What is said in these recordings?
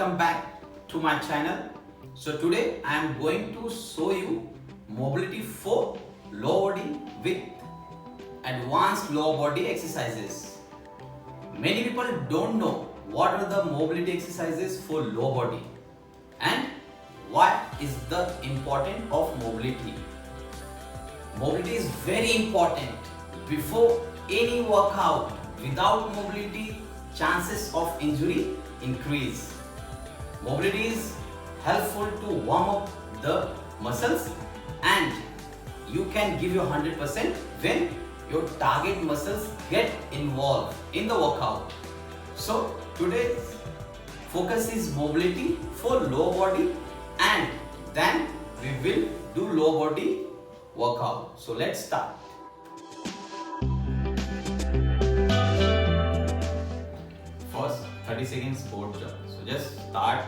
welcome back to my channel. So today I am going to show you mobility for lower body with advanced lower body exercises. Many people don't know what are the mobility exercises for lower body and what is the importance of mobility. Mobility is very important before any workout. Without mobility, chances of injury increase. Mobility is helpful to warm up the muscles and you can give your 100% when your target muscles get involved in the workout. So today's focus is mobility for lower body and then we will do lower body workout. So let's start. First 30 seconds board jump. So just start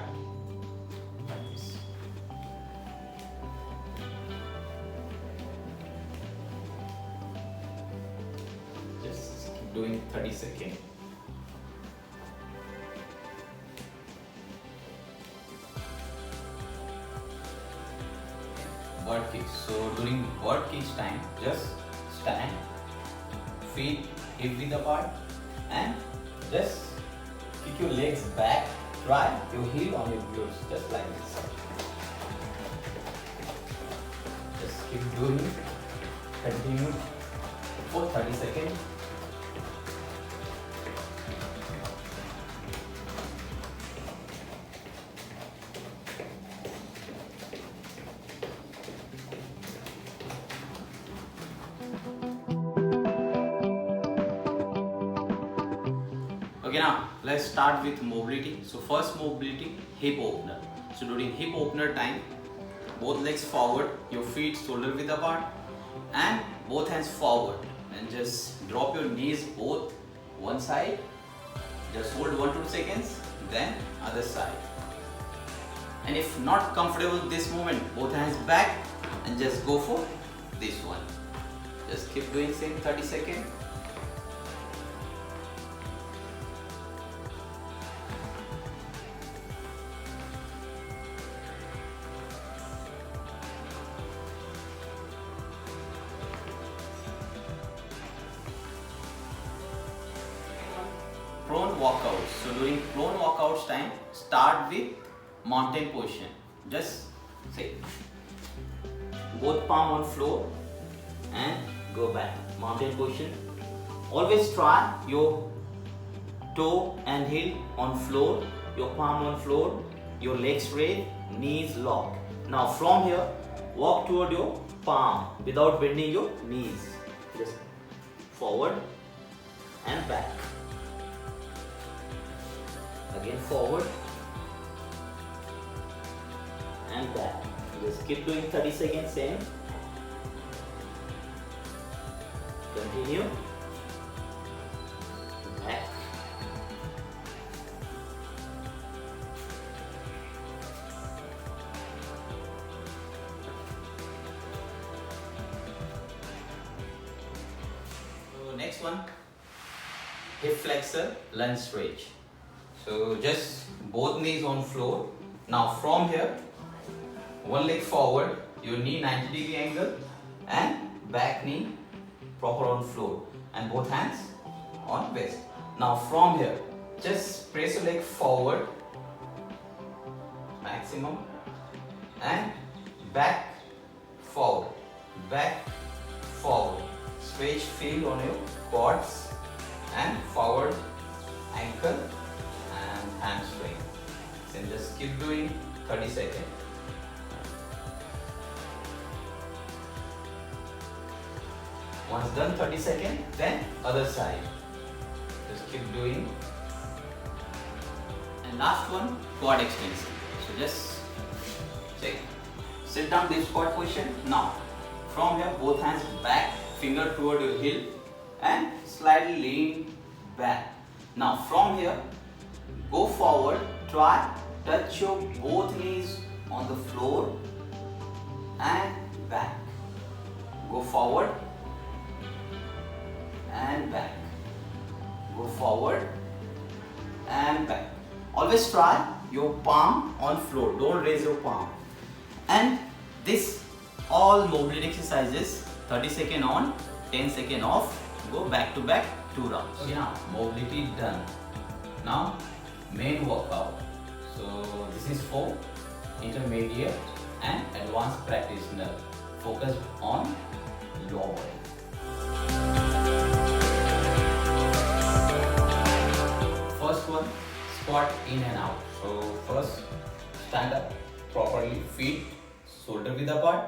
like this. Just keep doing 30 seconds. Bird kick. So during bird kick time, just stand, feet hip width apart, and just kick your legs back. Try your heel on your glutes, just like this. Just keep doing. Continue for 30 seconds. Okay, now let's start with mobility. So first mobility, hip opener. So during hip opener time, both legs forward, your feet shoulder width apart and both hands forward, and just drop your knees both one side. Just hold 1 to 2 seconds, then other side. And if not comfortable with this movement, both hands back and just go for this one. Just keep doing same 30 seconds. Prone walkouts. So during prone walkouts time, start with mountain position. Just say both palm on floor and go back. Mountain position. Always try your toe and heel on floor, your palm on floor, your legs straight, knees locked. Now from here, walk toward your palm without bending your knees. Just forward and back. Again forward and back. Just keep doing 30 seconds same. Continue. Back. So next one, hip flexor lunge stretch. So just both knees on floor. Now from here, one leg forward, your knee 90-degree angle and back knee proper on floor and both hands on waist. Now from here, just press your leg forward maximum and back forward, back forward. Stretch feel on your quads and forward ankle and hamstring. Then just keep doing 30 seconds. Once done 30 seconds, then other side. Just keep doing. And last one, quad extension. So just check. Sit down deep squat position. Now from here, both hands back, finger toward your heel and slightly lean back. Now from here, go forward, try touch your both knees on the floor and back. Go forward and back. Go forward and back. Always try your palm on floor. Don't raise your palm. And this all mobility exercises 30-second on, 10-second off. Go back to back 2 rounds. Okay, now mobility done. Now main workout. So this is for intermediate and advanced practitioner focused on lower body. First one, squat in and out. So first stand up properly, feet shoulder width apart.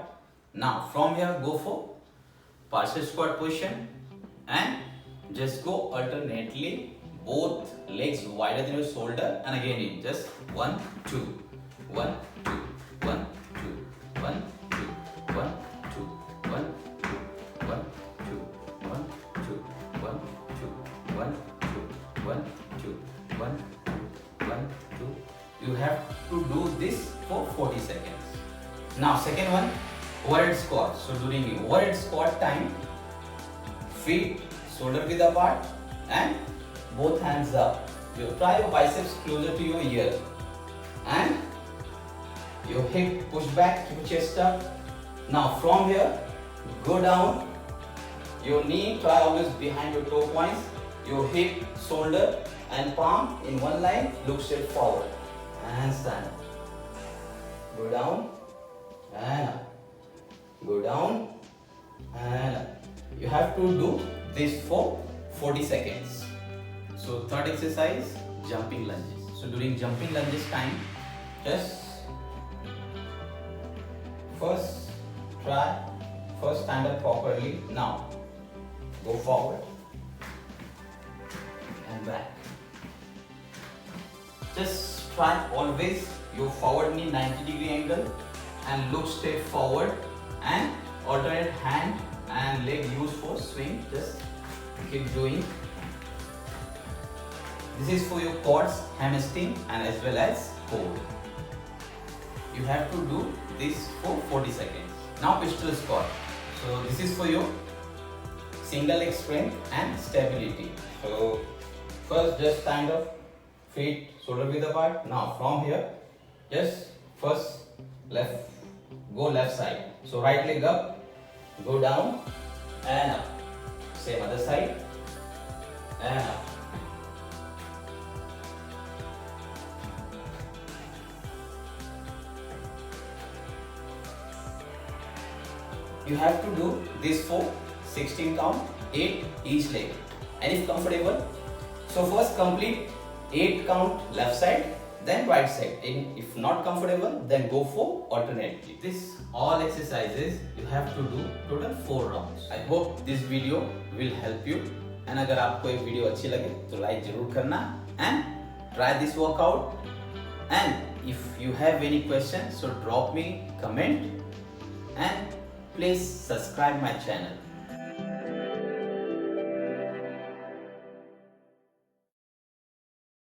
Now from here go for partial squat position and just go alternately, both legs wider than your shoulder, and again in just 1 2 1 2 1 2 1 2 1 2 1 2 1 2 1 2 1 2 1 2 1 2 1 2 1 2. You have to do this for 40 seconds. Now second one, overhead squat. So during overhead squat time, feet shoulder width apart and both hands up. You try your biceps closer to your ear and your hip push back, keep your chest up. Now from here, go down. Your knee try always behind your toe points. Your hip, shoulder and palm in one line. Look straight forward and stand up. Go down and up. Go down and up. You have to do this for 40 seconds. So third exercise, jumping lunges. So during jumping lunges time, just first stand up properly. Now go forward and back. Just try always your forward knee 90-degree angle and look straight forward, and alternate hand and leg use for swing. Just keep doing. This is for your quads, hamstring and as well as core. You have to do this for 40 seconds. Now pistol squat. So this is for your single leg strength and stability. So first just stand up, feet shoulder width apart. Now from here, just first go left side. So right leg up, go down and up. Same other side and up. You have to do this for 16 count, 8 each leg, and if comfortable, so first complete 8 count left side, then right side, and if not comfortable, then go for alternately. This all exercises you have to do total 4 rounds. I hope this video will help you, and अगर आपको ये video अच्छी लगे तो like जरूर करना and try this workout. And if you have any questions, so drop me comment and please subscribe my channel.